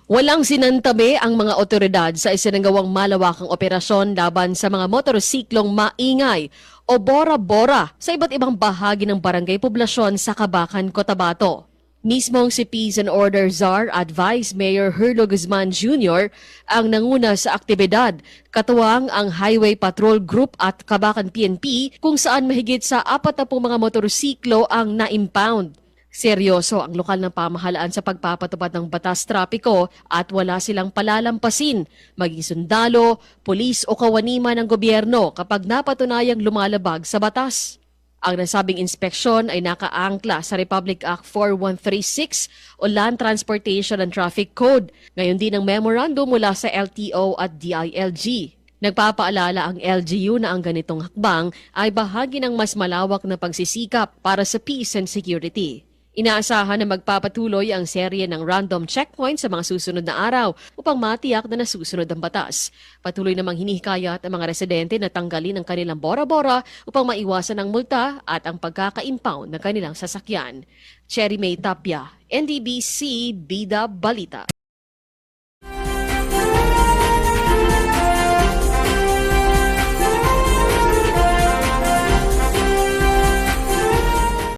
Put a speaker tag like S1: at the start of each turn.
S1: Walang sinantabi ang mga otoridad sa isinagawang malawakang operasyon laban sa mga motorsiklong maingay o bora-bora sa iba't ibang bahagi ng barangay poblasyon sa Kabakan, Cotabato. Mismong si Peace and Order Czar at Vice Mayor Herlo Guzman Jr. ang nanguna sa aktibidad, katuwang ang Highway Patrol Group at Kabakan PNP kung saan mahigit sa 40 mga motorsiklo ang na-impound. Seryoso ang lokal ng pamahalaan sa pagpapatupad ng batas trapiko at wala silang palalampasin, maging sundalo, pulis o kawaniman ng gobyerno kapag napatunayang lumalabag sa batas. Ang nasabing inspeksyon ay nakaangkla sa Republic Act 4136 o Land Transportation and Traffic Code, ngayon din ang memorandum mula sa LTO at DILG. Nagpapaalala ang LGU na ang ganitong hakbang ay bahagi ng mas malawak na pagsisikap para sa peace and security. Inaasahan na magpapatuloy ang serye ng random checkpoint sa mga susunod na araw upang matiyak na nasusunod ang batas. Patuloy namang hinihikayat ang mga residente na tanggalin ang kanilang bora-bora upang maiwasan ang multa at ang pagkaka-impound ng kanilang sasakyan. Cherry May Tapia, NDBC Bida Balita.